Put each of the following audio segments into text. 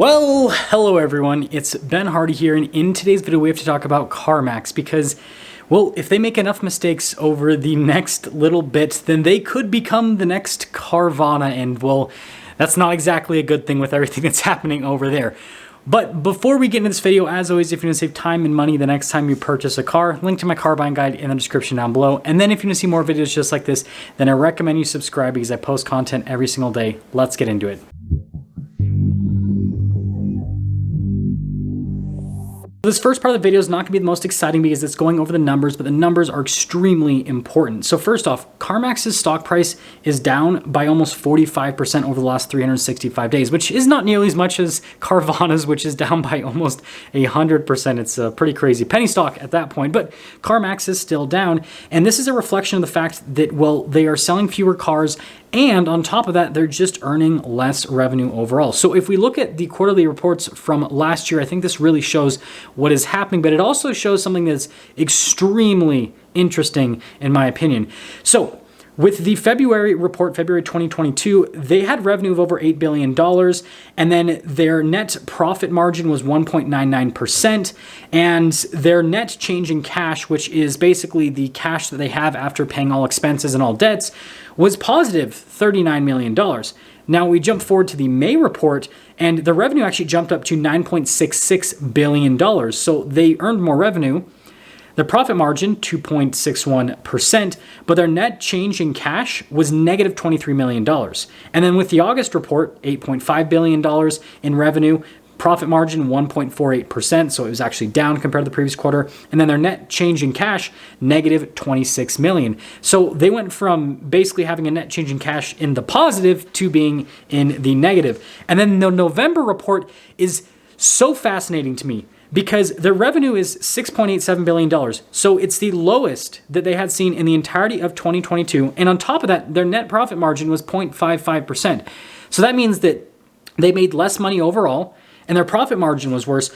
Well, hello everyone, it's Ben Hardy here, and in today's video we have to talk about CarMax because, well, if they make enough mistakes over the next little bit, then they could become the next Carvana, and well, that's not exactly a good thing with everything that's happening over there. But before we get into this video, as always, if you want to save time and money the next time you purchase a car, link to my car buying guide in the description down below. And then if you want to see more videos just like this, then I recommend you subscribe because I post content every single day. Let's get into it. This first part of the video is not going to be the most exciting because it's going over the numbers, but the numbers are extremely important. So first off, CarMax's stock price is down by almost 45% over the last 365 days, which is not nearly as much as Carvana's, which is down by almost 100%. It's a pretty crazy penny stock at that point, but CarMax is still down. And this is a reflection of the fact that, well, they are selling fewer cars, and on top of that, they're just earning less revenue overall. So if we look at the quarterly reports from last year, I think this really shows what is happening, but it also shows something that's extremely interesting in my opinion. So with the February report, February 2022, they had revenue of over $8 billion, and then their net profit margin was 1.99%, and their net change in cash, which is basically the cash that they have after paying all expenses and all debts, was positive $39 million. Now we jump forward to the May report, and the revenue actually jumped up to $9.66 billion. So they earned more revenue. Their profit margin, 2.61%, but their net change in cash was negative $23 million. And then with the August report, $8.5 billion in revenue, profit margin 1.48%, so it was actually down compared to the previous quarter. And then their net change in cash, negative $26 million. So they went from basically having a net change in cash in the positive to being in the negative. And then the November report is so fascinating to me because their revenue is $6.87 billion. So it's the lowest that they had seen in the entirety of 2022. And on top of that, their net profit margin was 0.55%. So that means that they made less money overall, and their profit margin was worse,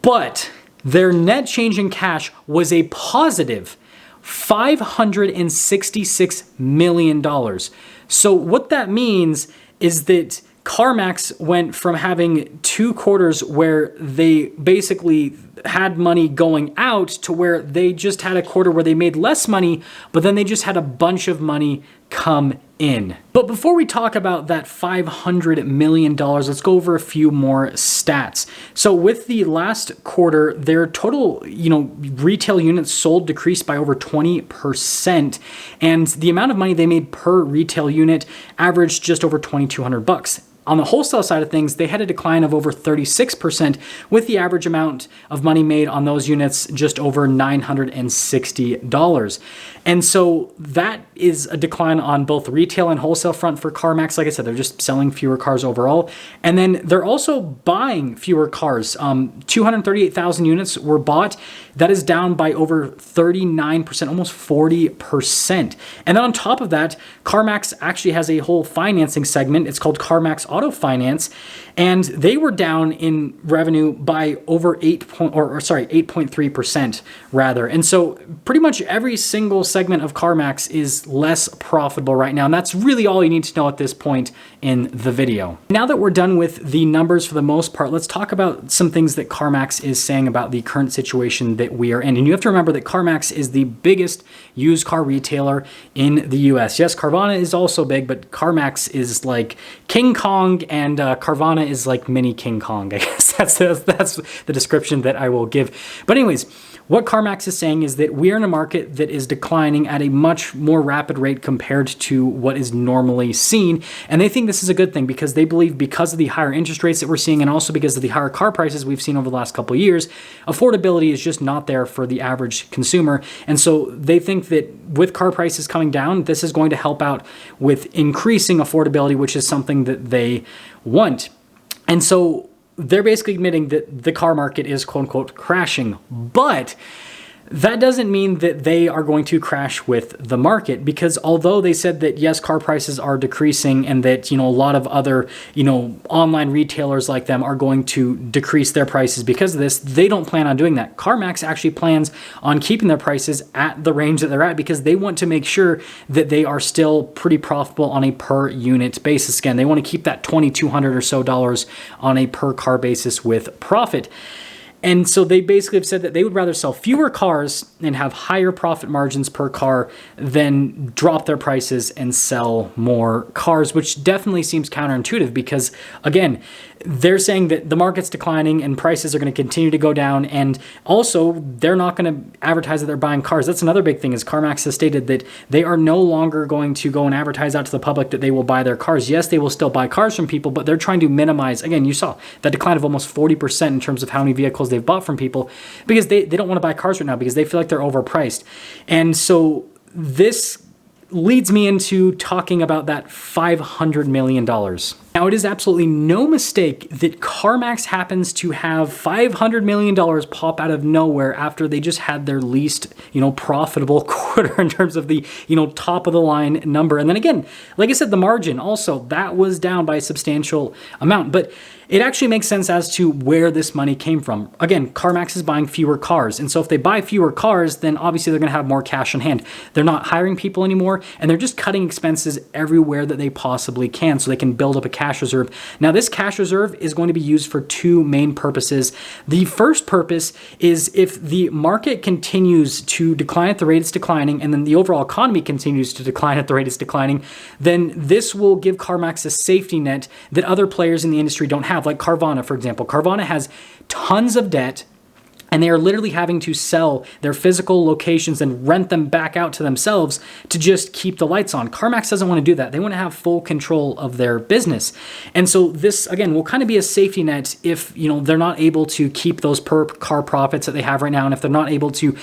but their net change in cash was a positive $566 million. So what that means is that CarMax went from having 2 quarters where they basically had money going out to where they just had a quarter where they made less money, but then they just had a bunch of money come in. But before we talk about that $500 million, let's go over a few more stats. So with the last quarter, their total, retail units sold decreased by over 20%, and the amount of money they made per retail unit averaged just over $2,200. On the wholesale side of things, they had a decline of over 36%, with the average amount of money made on those units just over $960. And so that is a decline on both retail and wholesale front for CarMax. Like I said, they're just selling fewer cars overall. And then they're also buying fewer cars. 238,000 units were bought. That is down by over 39%, almost 40%. And then on top of that, CarMax actually has a whole financing segment. It's called CarMax Auto Finance, and they were down in revenue by over 8.3% rather. And so pretty much every single segment of CarMax is less profitable right now, and that's really all you need to know at this point in the video. Now that we're done with the numbers for the most part, let's talk about some things that CarMax is saying about the current situation that we are in. And you have to remember that CarMax is the biggest used car retailer in the US. Yes, Carvana is also big, but CarMax is like King Kong, and Carvana is like mini King Kong, I guess. That's the description that I will give. But anyways, what CarMax is saying is that we are in a market that is declining at a much more rapid rate compared to what is normally seen. And they think this is a good thing because they believe because of the higher interest rates that we're seeing and also because of the higher car prices we've seen over the last couple of years, affordability is just not there for the average consumer. And so they think that with car prices coming down, this is going to help out with increasing affordability, which is something that they want. And so they're basically admitting that the car market is quote unquote crashing, but That doesn't mean that they are going to crash with the market, because although they said that yes, car prices are decreasing and that, a lot of other, online retailers like them are going to decrease their prices because of this, they don't plan on doing that. CarMax actually plans on keeping their prices at the range that they're at because they want to make sure that they are still pretty profitable on a per unit basis. Again, they want to keep that $2,200 or so on a per car basis with profit. And so they basically have said that they would rather sell fewer cars and have higher profit margins per car than drop their prices and sell more cars, which definitely seems counterintuitive because, again, they're saying that the market's declining and prices are going to continue to go down. And also, they're not going to advertise that they're buying cars. That's another big thing, is CarMax has stated that they are no longer going to go and advertise out to the public that they will buy their cars. Yes, they will still buy cars from people, but they're trying to minimize, again, you saw that decline of almost 40% in terms of how many vehicles they've bought from people, because they don't want to buy cars right now because they feel like they're overpriced. And so this leads me into talking about that $500 million. Now, it is absolutely no mistake that CarMax happens to have $500 million pop out of nowhere after they just had their least, profitable quarter in terms of the, top of the line number. And then again, like I said, the margin also, that was down by a substantial amount. But it actually makes sense as to where this money came from. Again, CarMax is buying fewer cars. And so if they buy fewer cars, then obviously they're going to have more cash on hand. They're not hiring people anymore, and they're just cutting expenses everywhere that they possibly can so they can build up a cash reserve. Now, this cash reserve is going to be used for two main purposes. The first purpose is if the market continues to decline at the rate it's declining, and then the overall economy continues to decline at the rate it's declining, then this will give CarMax a safety net that other players in the industry don't have, like Carvana, for example. Carvana has tons of debt, and they are literally having to sell their physical locations and rent them back out to themselves to just keep the lights on. CarMax doesn't want to do that. They want to have full control of their business. And so this, again, will kind of be a safety net if, they're not able to keep those per car profits that they have right now, and if they're not able to,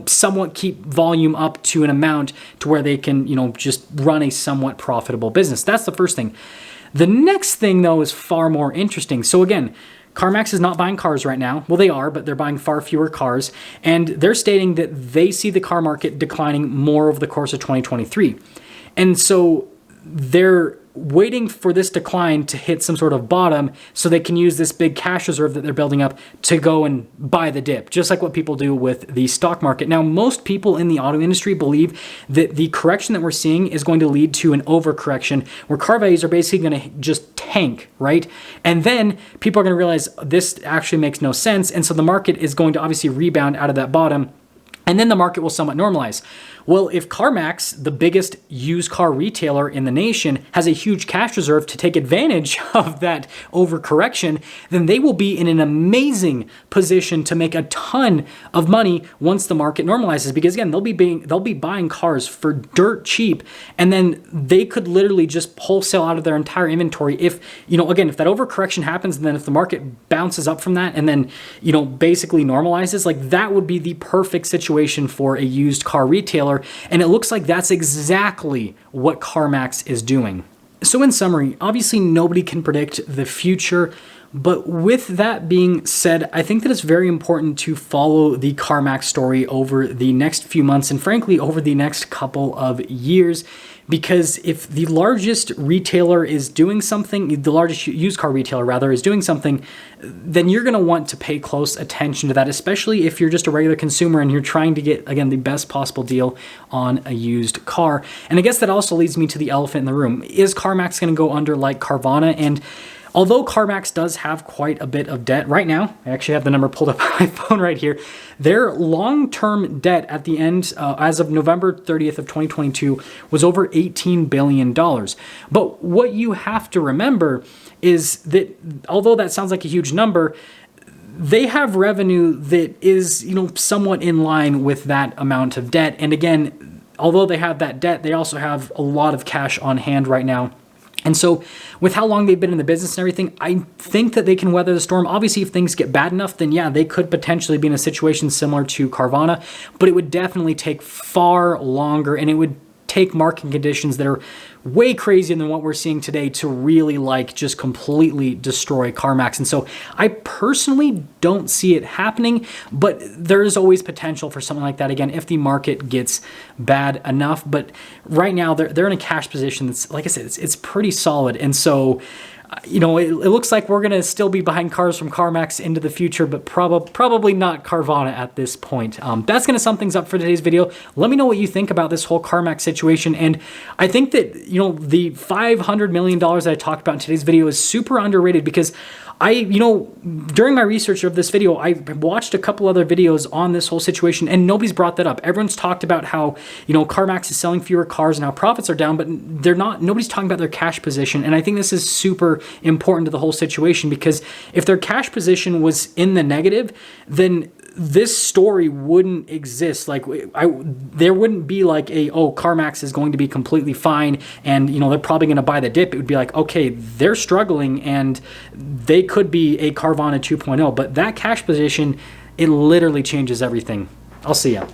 somewhat keep volume up to an amount to where they can, just run a somewhat profitable business. That's the first thing. The next thing, though, is far more interesting. So again, CarMax is not buying cars right now. Well, they are, but they're buying far fewer cars. And they're stating that they see the car market declining more over the course of 2023. And so they're waiting for this decline to hit some sort of bottom so they can use this big cash reserve that they're building up to go and buy the dip, just like what people do with the stock market. Now, most people in the auto industry believe that the correction that we're seeing is going to lead to an overcorrection where car values are basically going to just tank, right? And then people are going to realize this actually makes no sense. And so the market is going to obviously rebound out of that bottom, and then the market will somewhat normalize. Well, if CarMax, the biggest used car retailer in the nation, has a huge cash reserve to take advantage of that overcorrection, then they will be in an amazing position to make a ton of money once the market normalizes. Because again, they'll be buying cars for dirt cheap, and then they could literally just wholesale out of their entire inventory. If again, if that overcorrection happens, and then if the market bounces up from that, and then basically normalizes, like that would be the perfect situation for a used car retailer. And it looks like that's exactly what CarMax is doing. So in summary, obviously nobody can predict the future, but with that being said, I think that it's very important to follow the CarMax story over the next few months and frankly over the next couple of years. Because if the largest retailer is doing something, the largest used car retailer rather is doing something, then you're going to want to pay close attention to that, especially if you're just a regular consumer and you're trying to get, again, the best possible deal on a used car. And I guess that also leads me to the elephant in the room. Is CarMax going to go under like Carvana? And although CarMax does have quite a bit of debt right now, I actually have the number pulled up on my phone right here. Their long-term debt at the end, as of November 30th of 2022, was over $18 billion. But what you have to remember is that although that sounds like a huge number, they have revenue that is, somewhat in line with that amount of debt. And again, although they have that debt, they also have a lot of cash on hand right now. And so with how long they've been in the business and everything, I think that they can weather the storm. Obviously, if things get bad enough, then yeah, they could potentially be in a situation similar to Carvana, but it would definitely take far longer, and it would take market conditions that are way crazier than what we're seeing today to really like just completely destroy CarMax. And so I personally don't see it happening, but there's always potential for something like that again if the market gets bad enough. But right now they're in a cash position that's, like I said, it's pretty solid. And so you know, it looks like we're going to still be buying cars from CarMax into the future, but probably not Carvana at this point. That's going to sum things up for today's video. Let me know what you think about this whole CarMax situation. And I think that, you know, the $500 million that I talked about in today's video is super underrated because during my research of this video, I watched a couple other videos on this whole situation and nobody's brought that up. Everyone's talked about how, you know, CarMax is selling fewer cars and how profits are down, but nobody's talking about their cash position. And I think this is super important to the whole situation because if their cash position was in the negative, then this story wouldn't exist. Like there wouldn't be like CarMax is going to be completely fine and, you know, they're probably going to buy the dip. It would be like, okay, they're struggling and they could be a Carvana 2.0, but that cash position, it literally changes everything. I'll see ya.